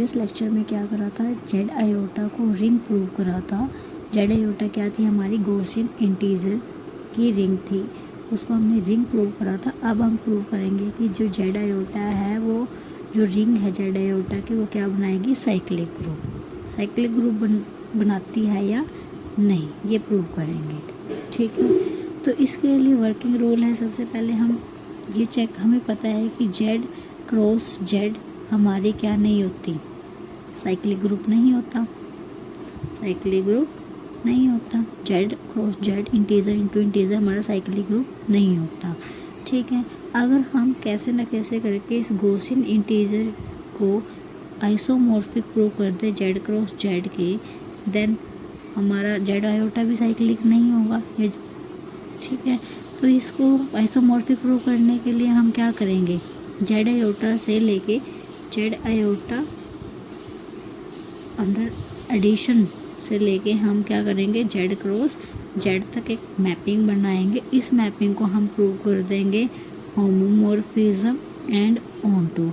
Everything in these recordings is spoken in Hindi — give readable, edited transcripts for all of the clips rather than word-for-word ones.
प्रीवियस लेक्चर में क्या करा था, जेड आयोटा को रिंग प्रूव करा था। जेड आयोटा क्या थी, हमारी गॉसियन इंटीजर की रिंग थी, उसको हमने रिंग प्रूव करा था। अब हम प्रूव करेंगे कि जो जेड आयोटा है वो जो रिंग है जेड आयोटा की वो क्या बनाएगी, साइक्लिक ग्रुप। साइक्लिक ग्रुप बनाती है या नहीं, ये प्रूव करेंगे। ठीक है, तो इसके लिए वर्किंग रूल है, सबसे पहले हम ये चेक, हमें पता है कि जेड क्रॉस जेड हमारी क्या नहीं होती, साइक्लिक ग्रुप नहीं होता, साइक्लिक ग्रुप नहीं होता। Z cross Z integer into integer हमारा साइक्लिक ग्रुप नहीं होता। ठीक है, अगर हम कैसे न कैसे करके इस गॉसियन इंटीजर को आइसोमॉर्फिक प्रूव कर दे जेड क्रॉस जेड के, देन हमारा जेड आयोटा भी साइक्लिक नहीं होगा। ये ठीक है, तो इसको आइसोमॉर्फिक प्रूव करने के लिए हम क्या करेंगे, जेड आयोटा से लेके जेड आयोटा अंडर एडिशन से लेके हम क्या करेंगे, जेड क्रॉस जेड तक एक मैपिंग बनाएंगे। इस मैपिंग को हम प्रूव कर देंगे होमोमॉर्फिज्म एंड ऑनटू।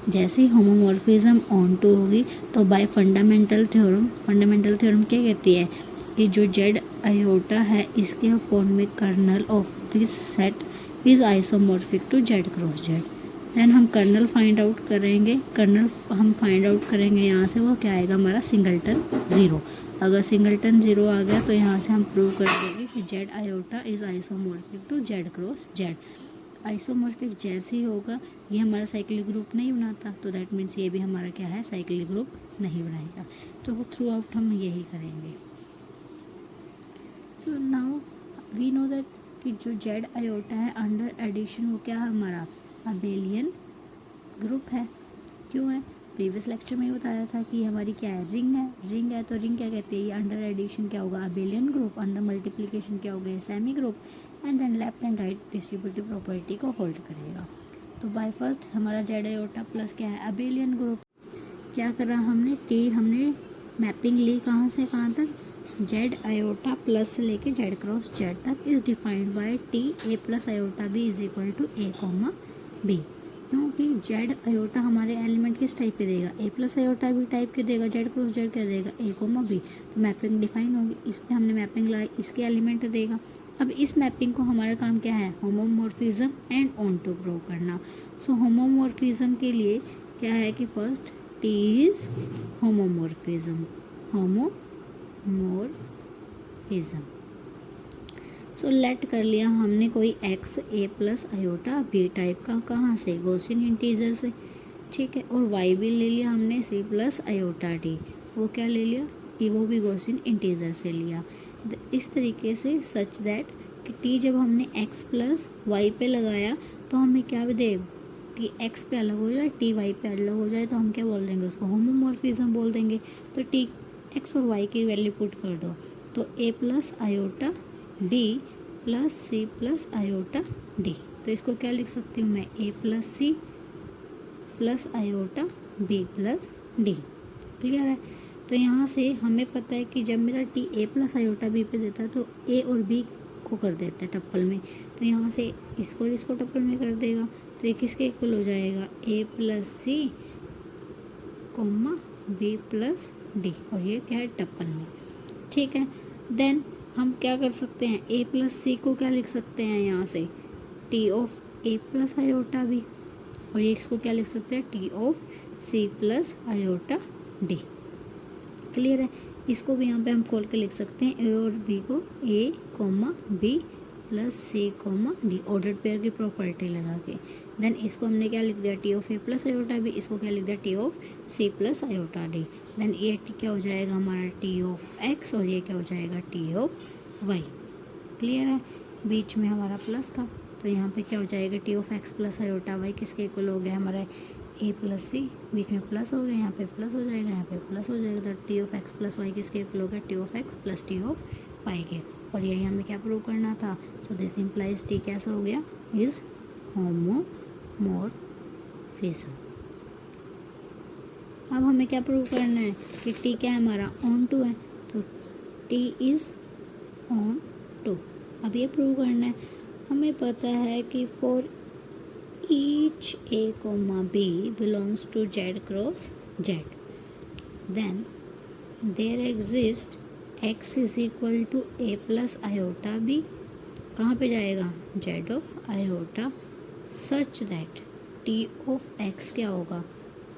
जैसे ही होमोमॉर्फिज्म ऑनटू होगी तो बाय फंडामेंटल थ्योरम क्या कहती है कि जो जेड आयोटा है इसके अपॉन में kernel of this set is isomorphic to Z cross Z. Then हम कर्नल फाइंड आउट करेंगे, कर्नल हम फाइंड आउट करेंगे यहाँ से, वो क्या आएगा हमारा सिंगलटन 0। अगर सिंगलटन 0 आ गया तो यहाँ से हम प्रूव कर देंगे कि Z iota is isomorphic to Z cross Z. Isomorphic जैसे ही होगा ये हमारा साइक्लिक ग्रुप नहीं बनाता, तो दैट मीन्स ये भी हमारा क्या है, साइक्लिक ग्रुप नहीं बनाएगा। तो वो थ्रू आउट हम यही करेंगे। So now we know that कि जो जेड आयोटा है अंडर एडिशन वो क्या है हमारा अबेलियन ग्रुप है। क्यों है, प्रीवियस लेक्चर में बताया था कि हमारी क्या है, रिंग है। रिंग है तो रिंग क्या कहते हैं, ये अंडर एडिशन क्या होगा, अबेलियन ग्रुप, अंडर मल्टीप्लिकेशन क्या होगा, semigroup, and then left and right distributive property को होल्ड करेगा। तो बाय फर्स्ट हमारा जेड आयोटा प्लस क्या है, अबेलियन ग्रुप। क्या करा हमने, टी हमने मैपिंग ली कहाँ से कहाँ तक, जेड आयोटा प्लस से लेके जेड क्रॉस जेड तक is defined by T A plus iota B is equal to A comma B. क्योंकि जेड आयोटा हमारे एलिमेंट किस टाइप के देगा, A plus iota B type के देगा, जेड क्रॉस जेड क्या देगा, ए कॉमा बी। तो मैपिंग डिफाइन होगी, इस पर हमने मैपिंग लाई, इसके एलिमेंट देगा। अब इस मैपिंग को हमारा काम क्या है, होमोमॉर्फिज्म एंड ऑनटू प्रूव करना। सो होमोमॉर्फिज्म के लिए क्या है कि first T is homomorphism, homomorphism. So let कर लिया हमने कोई एक्स ए प्लस आयोटा बी टाइप का, कहाँ से, गॉसियन इंटीजर से। ठीक है, और वाई भी ले लिया हमने सी प्लस आयोटा डी, वो क्या ले लिया कि वो भी गॉसियन इंटीजर से लिया। इस तरीके से सच दैट कि टी जब हमने एक्स प्लस वाई पे लगाया तो हमें क्या दे कि एक्स पे अलग हो जाए, टी वाई पे अलग हो जाए, तो हम क्या बोल देंगे उसको, होमोमॉर्फिज्म बोल देंगे। तो टी एक्स और वाई की वैल्यू पुट कर दो, तो A plus iota B plus C plus iota D. तो इसको क्या लिख सकती हूँ मैं, A plus C plus iota B plus D. Clear है, तो यहाँ से हमें पता है कि जब मेरा T A plus iota B पे देता है तो ए और बी को कर देता है टप्पल में, तो यहाँ से इसको और इसको टप्पल में कर देगा, तो ये किसके इक्वल हो जाएगा, ए plus C coma B plus D, और ये क्या है टप्पल में। ठीक है, देन हम क्या कर सकते हैं, ए प्लस सी को क्या लिख सकते हैं यहाँ से, T of A plus iota B, और ये इसको क्या लिख सकते हैं, T of C plus iota D. Clear है, इसको भी यहाँ पे हम खोल के लिख सकते हैं, ए और बी को A comma B plus C comma D, ordered pair की प्रॉपर्टी लगा के। देन इसको हमने क्या लिख दिया, T of A plus iota B, इसको क्या लिख दिया, T of C plus iota D. Then ये क्या हो जाएगा हमारा टी ऑफ एक्स, और ये क्या हो जाएगा टी ऑफ वाई। क्लियर है, बीच में हमारा प्लस था तो यहाँ पे क्या हो जाएगा, T of X plus iota Y किसके इक्वल हो गया हमारा, ए प्लस सी, बीच में प्लस हो गया, यहाँ पे प्लस हो जाएगा, यहाँ पे प्लस हो जाएगा, तो T of X plus Y किसके इक्वल हो गया, T of X plus T of Y के। और यही हमें क्या प्रूव करना था, सो दिस इम्प्लाइज टी कैसा हो गया, इज होमोमॉर्फिज्म। अब हमें क्या प्रूव करना है कि टी क्या है हमारा, ऑन टू है, तो टी इज ऑन टू। अब ये प्रूव करना है, हमें पता है कि for each A comma B belongs to Z cross Z, then there exist x is equal to A plus iota B, कहाँ पे जाएगा, Z of iota, such that T of X क्या होगा,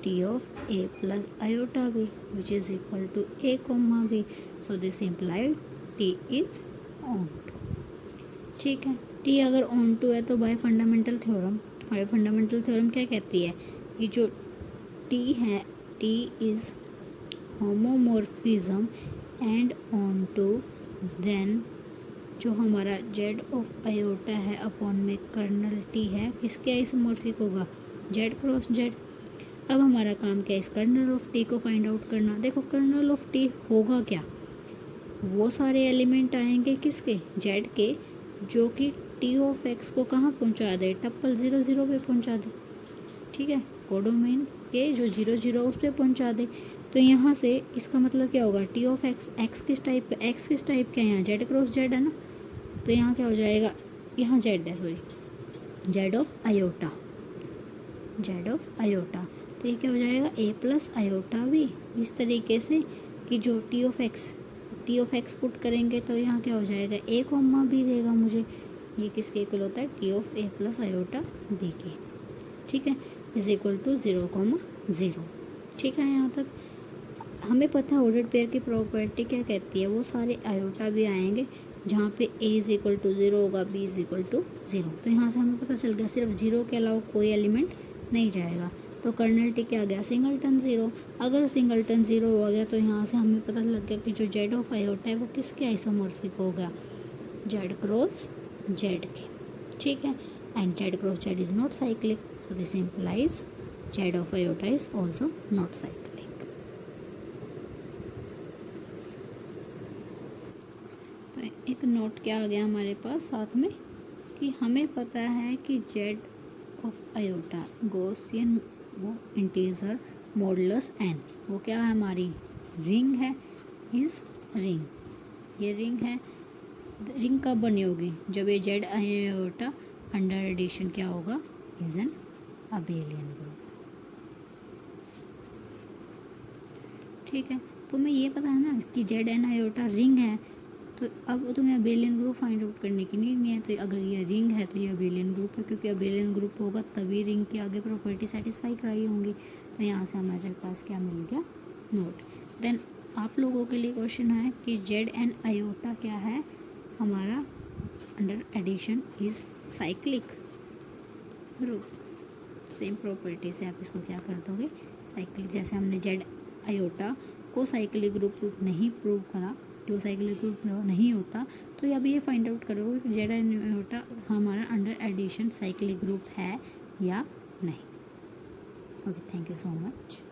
T of A plus iota B which is equal to A comma B, so this imply T is onto. ठीक है, टी अगर ऑन टू है तो बाय फंडामेंटल थ्योरम, हमारे फंडामेंटल थ्योरम क्या कहती है कि जो टी है, T is homomorphism and onto, then जो हमारा जेड ऑफ आयोटा है अपॉन में कर्नल टी है, किसके आइसोमॉर्फिक होगा, जेड क्रॉस जेड। अब हमारा काम क्या है, इस कर्नल ऑफ टी को फाइंड आउट करना। देखो कर्नल ऑफ टी होगा क्या, वो सारे एलिमेंट आएंगे किसके, जेड के, जो कि टी ऑफ एक्स को कहाँ पहुँचा दे, टप्पल 0 0 पे पहुँचा दे। ठीक है, कोडोमेन के जो 0 0 उस पर पहुँचा दे। तो यहाँ से इसका मतलब क्या होगा, टी ऑफ एक्स, एक्स किस टाइप का, एक्स किस टाइप का है, यहाँ जेड क्रॉस जेड है ना, तो यहाँ क्या हो जाएगा, यहाँ जेड है, sorry Z of iota, Z of iota, तो ये क्या हो जाएगा, ए प्लस आयोटा भी, इस तरीके से कि जो टी ऑफ एक्स पुट करेंगे तो यहाँ क्या हो जाएगा, ए कोमा बी देगा मुझे, ये किसके इक्वल होता है, T of A plus iota B के। ठीक है, इज इक्वल टू 0,0। ठीक है, यहाँ तक हमें पता है ऑर्डर्ड पेयर की प्रॉपर्टी क्या कहती है, वो सारे आयोटा भी आएंगे जहाँ पे a इज इक्वल टू 0 होगा, b इज इक्वल टू 0। तो यहाँ से हमें पता चल गया सिर्फ 0 के अलावा कोई एलिमेंट नहीं जाएगा। तो कर्नल टी क्या आ गया, सिंगलटन 0। अगर सिंगलटन 0 हो गया तो यहाँ से हमें पता लग गया कि जो जेड ऑफ आयोटा है वो किसके आइसोमॉर्फिक हो गया, जेड क्रॉस जेड के। ठीक है, and Z cross Z is not cyclic, so this implies Z of iota is also not cyclic. तो एक नोट क्या आ गया हमारे पास साथ में कि हमें पता है कि जेड ऑफ आयोटा गॉसियन वो इंटीजर मॉडुलस एन, वो क्या है, हमारी रिंग है, इज रिंग, ये रिंग है। रिंग कब बनी होगी, जब ये जेड आयोटा अंडर एडिशन क्या होगा, इज एन अबेलियन ग्रुप। ठीक है, तुम्हें ये पता है ना कि जेड एन आयोटा रिंग है, तो अब तुम्हें अबेलियन ग्रुप फाइंड आउट करने की नीड नहीं है। तो अगर ये रिंग है तो ये अबेलियन ग्रुप है, क्योंकि अबेलियन ग्रुप होगा तभी रिंग की आगे प्रॉपर्टी सेटिस्फाई कराई होंगी। तो यहाँ से हमारे पास क्या मिल गया, नोट। देन आप लोगों के लिए क्वेश्चन है कि जेड एन आयोटा क्या है, हमारा under addition is cyclic group. Same property से आप इसको क्या कर दोगे, साइक्लिक। जैसे हमने जेड आयोटा को साइक्लिक ग्रुप नहीं प्रूव करा, जो साइक्लिक ग्रुप नहीं होता, तो अब ये फाइंड आउट करोगे कि जेड एन आयोटा हमारा अंडर एडिशन साइक्लिक ग्रुप है या नहीं। Okay, thank you so much.